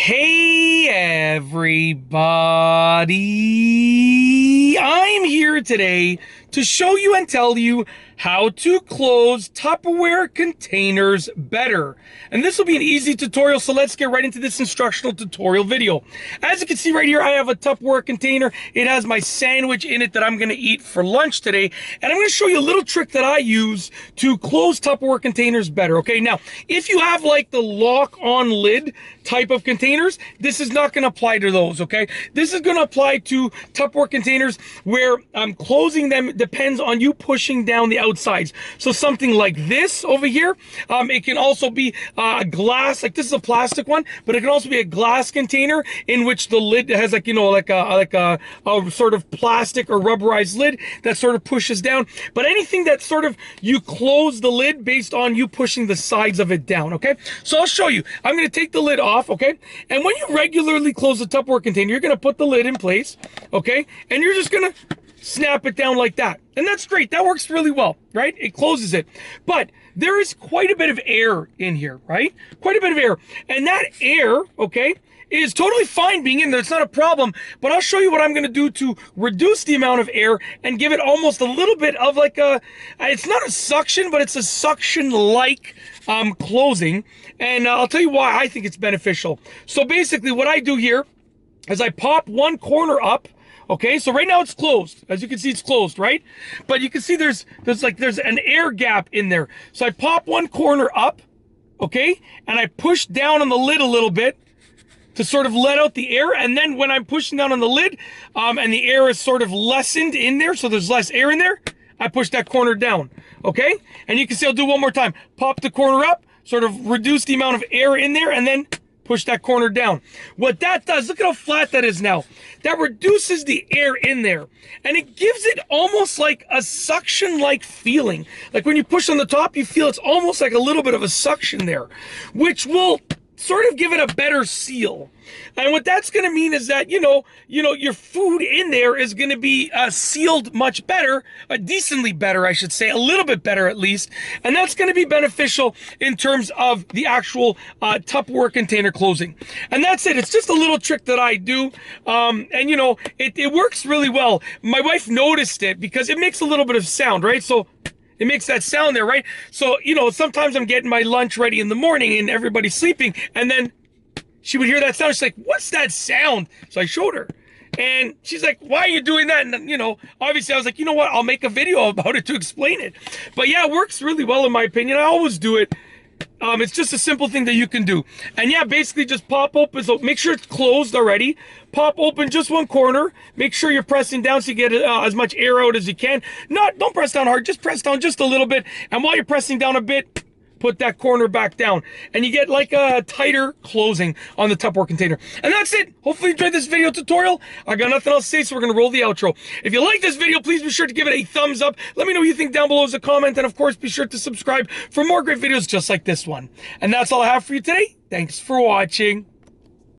Hey everybody, I'm here today to show you and tell you how to close Tupperware containers better. And this will be an easy tutorial, so let's get right into this instructional tutorial video. As you can see right here, I have a Tupperware container. It has my sandwich in it that I'm gonna eat for lunch today. And I'm gonna show you a little trick that I use to close Tupperware containers better, okay? Now, if you have like the lock-on lid type of containers, this is not gonna apply to those, okay? This is gonna apply to Tupperware containers where closing them depends on you pushing down the outsides. So something like this over here, it can also be a glass, like this is a plastic one, but it can also be a glass container in which the lid has like, you know, like a sort of plastic or rubberized lid that sort of pushes down. But anything that sort of you close the lid based on you pushing the sides of it down, okay? So I'll show you. I'm gonna take the lid off, okay? And when you regularly close the Tupperware container, you're gonna put the lid in place, okay? And you're just gonna snap it down like that. And that's great. That works really well, right? It closes it. But there is quite a bit of air in here, right? Quite a bit of air. And that air, okay, is totally fine being in there. It's not a problem. But I'll show you what I'm going to do to reduce the amount of air and give it almost a little bit of like a, it's not a suction, but it's a suction-like closing. And I'll tell you why I think it's beneficial. So basically what I do here is I pop one corner up. Okay, so right now it's closed. As you can see, it's closed, right? But you can see there's an air gap in there. So I pop one corner up, okay? And I push down on the lid a little bit to sort of let out the air. And then when I'm pushing down on the lid, and the air is sort of lessened in there, so there's less air in there, I push that corner down, okay? And you can see I'll do one more time. Pop the corner up, sort of reduce the amount of air in there, and then push that corner down. What that does, look at how flat that is now. That reduces the air in there. And it gives it almost like a suction-like feeling. Like when you push on the top, you feel it's almost like a little bit of a suction there, which will sort of give it a better seal. And what that's going to mean is that, you know, your food in there is going to be sealed much better, decently better, I should say, a little bit better at least. And that's going to be beneficial in terms of the actual Tupperware container closing. And that's it. It's just a little trick that I do. And, you know, it works really well. My wife noticed it because it makes a little bit of sound, right? So it makes that sound there, right? So, you know, sometimes I'm getting my lunch ready in the morning and everybody's sleeping, and then she would hear that sound. She's like, what's that sound? So I showed her. And she's like, why are you doing that? And, you know, obviously I was like, you know what? I'll make a video about it to explain it. But yeah, it works really well in my opinion. I always do it. It's just a simple thing that you can do. And yeah, basically just pop open. So make sure it's closed already. Pop open just one corner. Make sure you're pressing down so you get as much air out as you can. Don't press down hard. Just press down just a little bit. And while you're pressing down a bit, put that corner back down. And you get like a tighter closing on the Tupperware container. And that's it. Hopefully you enjoyed this video tutorial. I got nothing else to say, so we're going to roll the outro. If you like this video, please be sure to give it a thumbs up. Let me know what you think down below as a comment. And of course, be sure to subscribe for more great videos just like this one. And that's all I have for you today. Thanks for watching.